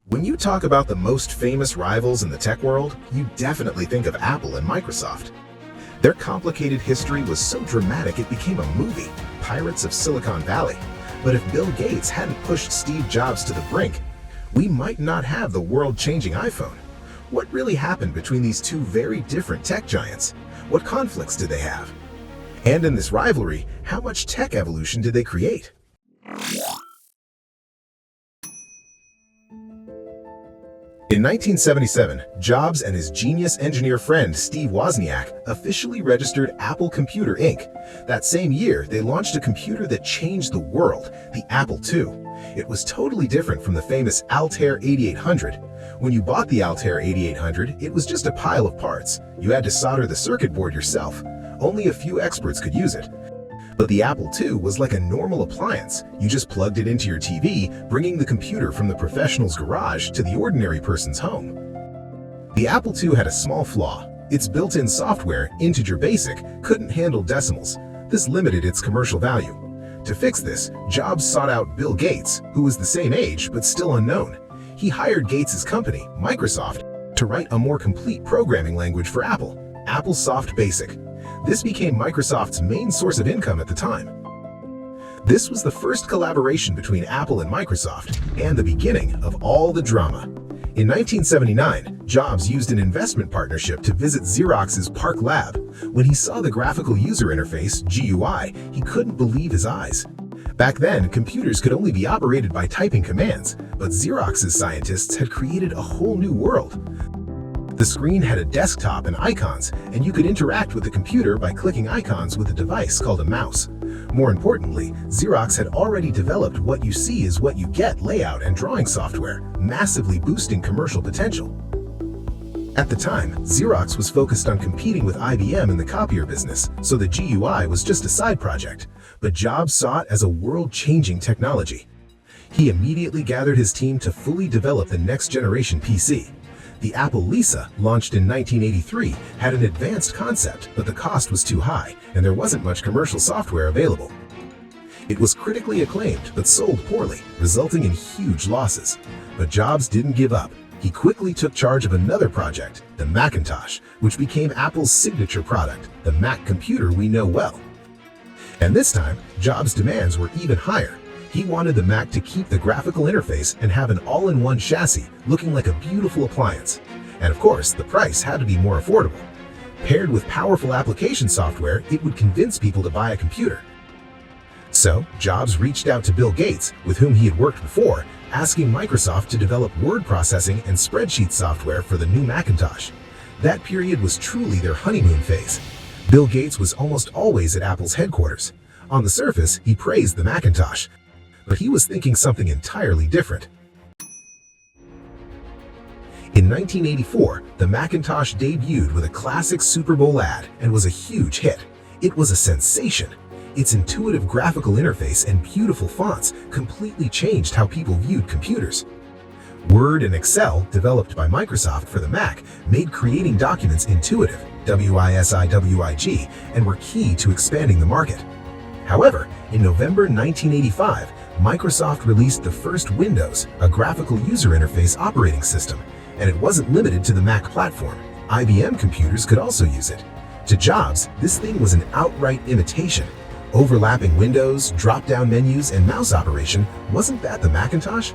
When you talk about the most famous rivals in the tech world, you definitely think of Apple and Microsoft. Their complicated history was so dramatic it became a movie, Pirates of Silicon Valley. But if Bill Gates hadn't pushed Steve Jobs to the brink, we might not have the world-changing iPhone. What really happened between these two very different tech giants? What conflicts did they have? And in this rivalry, how much tech evolution did they create? In 1977, Jobs and his genius engineer friend Steve Wozniak officially registered Apple Computer Inc. That same year, they launched a computer that changed the world, the Apple II. It was totally different from the famous Altair 8800. When you bought the Altair 8800, it was just a pile of parts. You had to solder the circuit board yourself. Only a few experts could use it. But the Apple II was like a normal appliance. You just plugged it into your TV, bringing the computer from the professional's garage to the ordinary person's home. The Apple II had a small flaw. Its built-in software, Integer Basic, couldn't handle decimals. This limited its commercial value. To fix this, Jobs sought out Bill Gates, who was the same age but still unknown. He hired Gates's company, Microsoft, to write a more complete programming language for Apple, AppleSoft Basic. This became Microsoft's main source of income at the time. This was the first collaboration between Apple and Microsoft, and the beginning of all the drama. In 1979, Jobs used an investment partnership to visit Xerox's Park Lab. When he saw the graphical user interface, GUI, he couldn't believe his eyes. Back then, computers could only be operated by typing commands, but Xerox's scientists had created a whole new world. The screen had a desktop and icons, and you could interact with the computer by clicking icons with a device called a mouse. More importantly, Xerox had already developed what you see is what you get layout and drawing software, massively boosting commercial potential. At the time, Xerox was focused on competing with IBM in the copier business, so the GUI was just a side project. But Jobs saw it as a world-changing technology. He immediately gathered his team to fully develop the next-generation PC. The Apple Lisa, launched in 1983, had an advanced concept, but the cost was too high, and there wasn't much commercial software available. It was critically acclaimed, but sold poorly, resulting in huge losses. But Jobs didn't give up. He quickly took charge of another project, the Macintosh, which became Apple's signature product, the Mac computer we know well. And this time, Jobs' demands were even higher. He wanted the Mac to keep the graphical interface and have an all-in-one chassis, looking like a beautiful appliance. And of course, the price had to be more affordable. Paired with powerful application software, it would convince people to buy a computer. So, Jobs reached out to Bill Gates, with whom he had worked before, asking Microsoft to develop word processing and spreadsheet software for the new Macintosh. That period was truly their honeymoon phase. Bill Gates was almost always at Apple's headquarters. On the surface, he praised the Macintosh, but he was thinking something entirely different. In 1984, the Macintosh debuted with a classic Super Bowl ad and was a huge hit. It was a sensation. Its intuitive graphical interface and beautiful fonts completely changed how people viewed computers. Word and Excel, developed by Microsoft for the Mac, made creating documents intuitive, WISIWIG, and were key to expanding the market. However, in November 1985, Microsoft released the first Windows, a graphical user interface operating system, and it wasn't limited to the Mac platform. IBM computers could also use it. To Jobs, this thing was an outright imitation. Overlapping windows, drop-down menus, and mouse operation, wasn't that the Macintosh?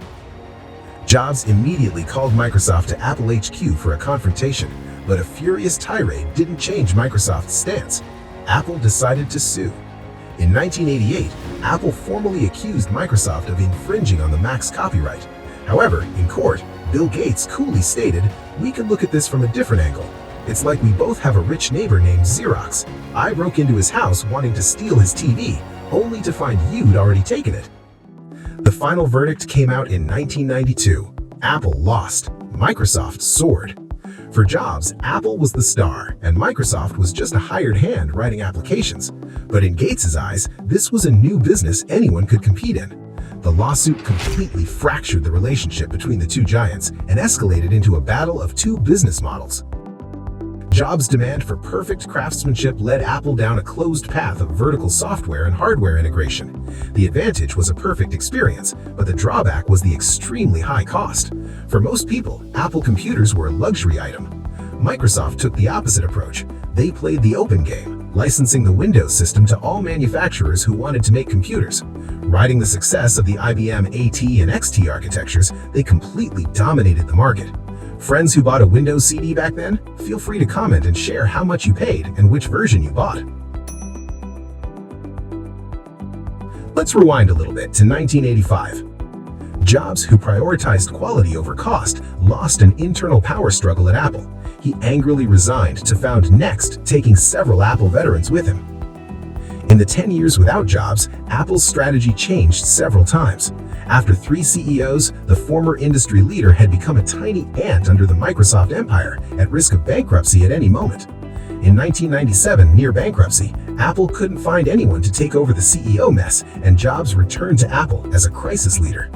Jobs immediately called Microsoft to Apple HQ for a confrontation, but a furious tirade didn't change Microsoft's stance. Apple decided to sue. In 1988, Apple formally accused Microsoft of infringing on the Mac's copyright. However, in court, Bill Gates coolly stated, "We can look at this from a different angle. It's like we both have a rich neighbor named Xerox. I broke into his house wanting to steal his TV, only to find you'd already taken it." The final verdict came out in 1992. Apple lost. Microsoft soared. For Jobs, Apple was the star, and Microsoft was just a hired hand writing applications. But in Gates' eyes, this was a new business anyone could compete in. The lawsuit completely fractured the relationship between the two giants and escalated into a battle of two business models. Jobs' demand for perfect craftsmanship led Apple down a closed path of vertical software and hardware integration. The advantage was a perfect experience, but the drawback was the extremely high cost. For most people, Apple computers were a luxury item. Microsoft took the opposite approach. They played the open game, licensing the Windows system to all manufacturers who wanted to make computers. Riding the success of the IBM AT and XT architectures, they completely dominated the market. Friends who bought a Windows CD back then, feel free to comment and share how much you paid and which version you bought. Let's rewind a little bit to 1985. Jobs, who prioritized quality over cost, lost an internal power struggle at Apple. He angrily resigned to found Next, taking several Apple veterans with him. In the 10 years without Jobs, Apple's strategy changed several times. After 3 CEOs, the former industry leader had become a tiny ant under the Microsoft empire, at risk of bankruptcy at any moment. In 1997, near bankruptcy, Apple couldn't find anyone to take over the CEO mess, and Jobs returned to Apple as a crisis leader.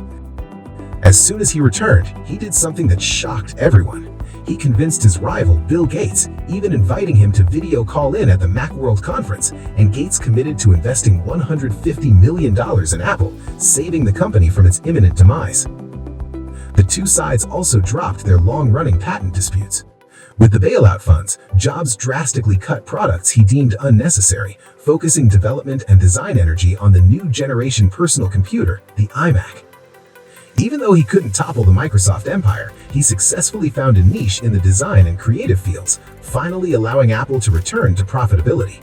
As soon as he returned, he did something that shocked everyone. He convinced his rival, Bill Gates, even inviting him to video call in at the Macworld conference, and Gates committed to investing $150 million in Apple, saving the company from its imminent demise. The two sides also dropped their long-running patent disputes. With the bailout funds, Jobs drastically cut products he deemed unnecessary, focusing development and design energy on the new generation personal computer, the iMac. Even though he couldn't topple the Microsoft empire, he successfully found a niche in the design and creative fields, finally allowing Apple to return to profitability.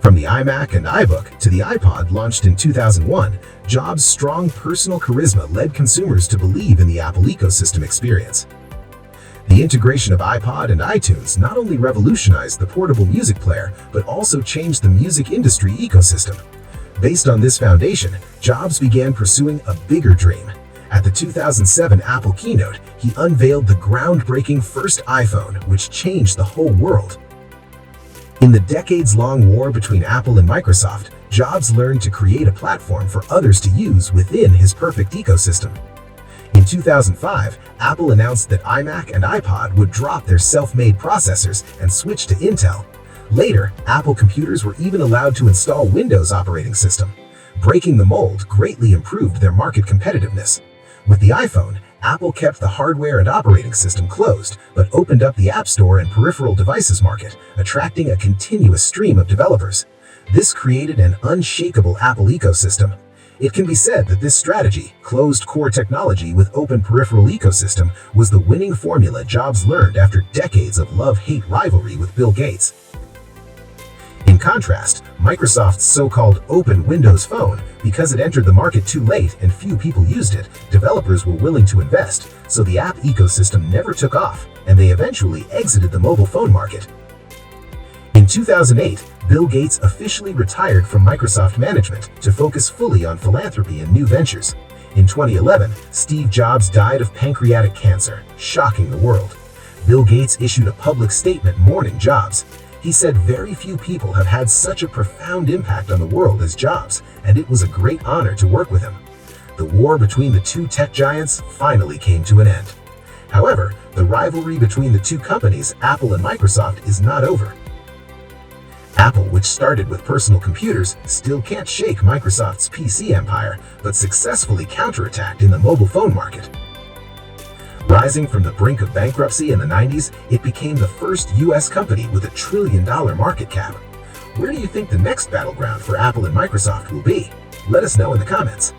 From the iMac and iBook to the iPod launched in 2001, Jobs' strong personal charisma led consumers to believe in the Apple ecosystem experience. The integration of iPod and iTunes not only revolutionized the portable music player, but also changed the music industry ecosystem. Based on this foundation, Jobs began pursuing a bigger dream. At the 2007 Apple keynote, he unveiled the groundbreaking first iPhone, which changed the whole world. In the decades-long war between Apple and Microsoft, Jobs learned to create a platform for others to use within his perfect ecosystem. In 2005, Apple announced that iMac and iPod would drop their self-made processors and switch to Intel. Later, Apple computers were even allowed to install Windows operating system. Breaking the mold greatly improved their market competitiveness. With the iPhone, Apple kept the hardware and operating system closed, but opened up the App Store and peripheral devices market, attracting a continuous stream of developers. This created an unshakable Apple ecosystem. It can be said that this strategy, closed core technology with open peripheral ecosystem, was the winning formula Jobs learned after decades of love-hate rivalry with Bill Gates. In contrast, Microsoft's so-called open Windows Phone, because it entered the market too late and few people used it, developers were willing to invest, so the app ecosystem never took off, and they eventually exited the mobile phone market. In 2008, Bill Gates officially retired from Microsoft management to focus fully on philanthropy and new ventures. In 2011, Steve Jobs died of pancreatic cancer, shocking the world. Bill Gates issued a public statement mourning Jobs. He said very few people have had such a profound impact on the world as Jobs, and it was a great honor to work with him. The war between the two tech giants finally came to an end. However, the rivalry between the two companies, Apple and Microsoft, is not over. Apple, which started with personal computers, still can't shake Microsoft's PC empire, but successfully counterattacked in the mobile phone market. Rising from the brink of bankruptcy in the 90s, it became the first US company with $1 trillion market cap. Where do you think the next battleground for Apple and Microsoft will be? Let us know in the comments.